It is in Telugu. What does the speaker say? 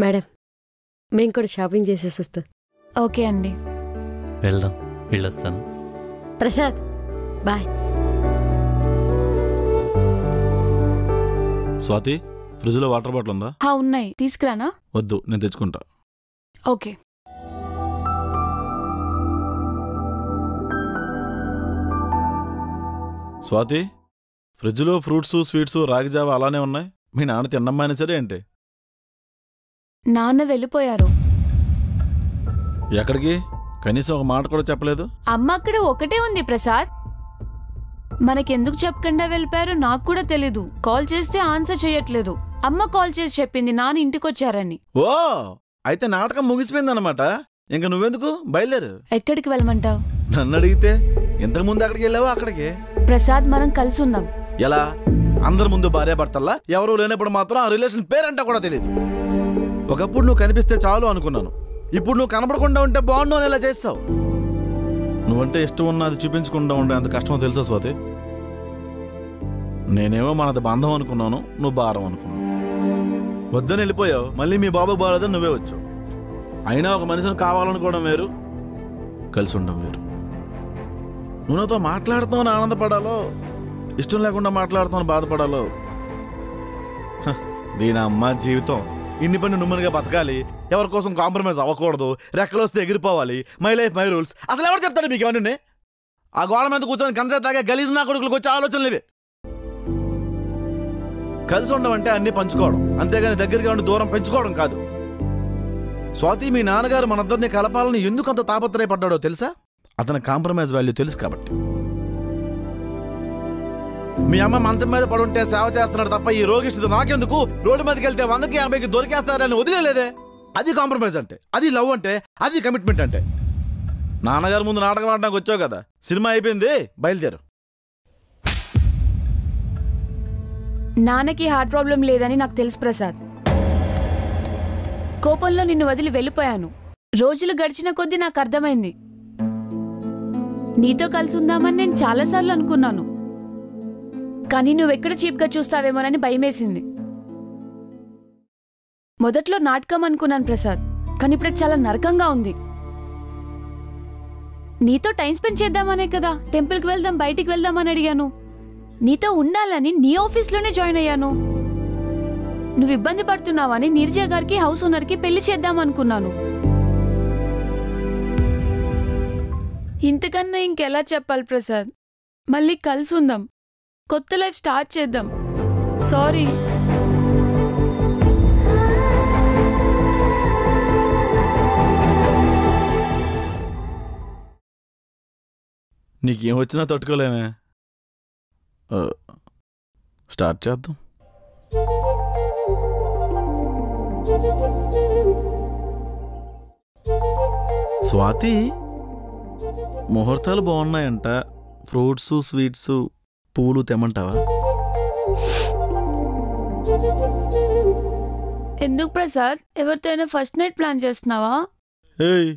మేడం మేము కూడా షాపింగ్ చేసేసి వస్తాం. ఓకే అండి, వెళ్దాం. వెళ్ళొస్తాను. ప్రసాద్ బాయ్. స్వాతి, ఫ్రిడ్జ్లో వాటర్ బాటిల్ ఉందా? ఉన్నాయి, తీసుకురానా? వద్దు, నేను తెచ్చుకుంటా. ఓకే. స్వాతి, ఫ్రిడ్జ్లో ఫ్రూట్స్, స్వీట్స్, రాగి జావా అలానే ఉన్నాయి. మీ నాన్న తిన్నమ్మాయినా సరే ఏంటి? నాన్న వెళ్ళిపోయారు. ఎక్కడికి? కనీసం ఒక మాట కూడా చెప్పలేదు. అమ్మ అక్కడ ఒకటే ఉంది ప్రసాద్. మనకెందుకు చెప్పకుండా వెళ్ళిపోయారో నాకు కూడా తెలీదు. కాల్ చేస్తే ఆన్సర్ చేయట్లేదు. అమ్మ కాల్ చేసి చెప్పింది నాన్న ఇంటికొచ్చారని. ఓ, అయితే నాటకం ముగిసిపోయిందన్నమాట. ఇంక నువ్వెందుకు బయలుదేరు. ఎక్కడికి వెళ్ళమంటావు? నన్ను అడిగితే ఇంతకుముందు అక్కడికి వెళ్ళావా? అక్కడికి. ప్రసాద్, మనం కలిసి ఉందాం. ఎలా? అందరి ముందు భార్యాభర్తల్లా, ఎవరూ లేనప్పుడు మాత్రం ఆ రిలేషన్ పేరంటా కూడా తెలియదు. ఒకప్పుడు నువ్వు కనిపిస్తే చాలు అనుకున్నాను. ఇప్పుడు నువ్వు కనపడకుండా ఉంటే బాగుండు అని ఇలా చేస్తావు. నువ్వంటే ఇష్టం ఉన్నా అది చూపించకుండా ఉండే అంత కష్టమో తెలుసా స్వాతి? నేనేమో మనది బంధం అనుకున్నాను, నువ్వు భారం అనుకున్నాను. వద్దని వెళ్ళిపోయావు. మళ్ళీ మీ బాబుకు బాగాలేదని నువ్వే వచ్చావు. అయినా ఒక మనిషిని కావాలనుకోవడం వేరు, కలిసి ఉండడం వేరు. నువ్వు నాతో మాట్లాడుతామని ఆనందపడాలో, ఇష్టం లేకుండా మాట్లాడుతామని బాధపడాలో. దీని అమ్మ జీవితం. ఇన్ని పని నుమ్మనిగా బతకాలి, ఎవరి కోసం కాంప్రమైజ్ అవ్వకూడదు, రెక్కలు వస్తే ఎగిరిపోవాలి, మై లైఫ్ మై రూల్స్. అసలు ఎవరు చెప్తాడు మీకు ఇవన్నీ? ఆ గోడ మీద కూర్చొని కంచా తాగే గలీజ్ నా కొడుకులకు వచ్చే ఆలోచనలు ఇవే. కలిసి ఉండమంటే అన్నీ పంచుకోవడం, అంతేగాని దగ్గరగా ఉండి దూరం పెంచుకోవడం కాదు. స్వాతి, మీ నాన్నగారు మనందరినీ కలపాలని ఎందుకు అంత తాపత్రయపడ్డాడో తెలుసా? అతని కాంప్రమైజ్ వాల్యూ తెలుసు కాబట్టి. మీ అమ్మ మంచం మీద పడుంటే సేవ చేస్తున్నాడు తప్ప ఈ రోగిష్టిది నాకెందుకు, రోడ్డు మీదకి వెళ్తే 100కి 50కి దొరికేస్తారని వదిలేలేదే. అది కాంప్రమైజ్ అంటే, అది లవ్ అంటే, అది కమిట్మెంట్ అంటే. నాన్నగారు ముందు నాటకం ఆడడానికి వచ్చావు కదా, సినిమా అయిపోయింది, బయలుదేరు. నాన్నకి హార్ట్ ప్రాబ్లం లేదని నాకు తెలుసు ప్రసాద్. కోపంలో నిన్ను వదిలి వెళ్ళిపోయాను. రోజులు గడిచిన కొద్దీ నాకు అర్థమైంది. నీతో కలిసి ఉందామని నేను చాలాసార్లు అనుకున్నాను. కానీ నువ్వెక్కడ చీప్గా చూస్తావేమోనని భయమేసింది. మొదట్లో నాటకం అనుకున్నాను ప్రసాద్, కానీ ఇప్పుడు చాలా నరకంగా ఉంది. నీతో టైం స్పెండ్ చేద్దామనే కదా టెంపుల్కి వెళ్దాం, బయటికి వెళ్దామని అడిగాను. నీతో ఉండాలని నీ ఆఫీస్లోనే జాయిన్ అయ్యాను. నువ్వు ఇబ్బంది పడుతున్నావని నీర్జా గారికి, హౌస్ ఓనర్కి పెళ్లి చేద్దామనుకున్నాను. ఇంతకన్నా ఇంకెలా చెప్పాలి ప్రసాద్? మళ్ళీ కలిసి ఉందాం, కొత్త లైఫ్ స్టార్ట్ చేద్దాం. సారీ. నీకేం వచ్చినా తట్టుకోలేమే. స్టార్ట్ చేద్దాం. స్వాతి, ముహూర్తాలు బాగున్నాయంట. ఫ్రూట్స్, స్వీట్స్, పూలు తెమ్మంటావా? ఎందుకు ప్రసాద్, ఎవరితో అయినా ఫస్ట్ నైట్ ప్లాన్ చేస్తున్నావా? ఏయ్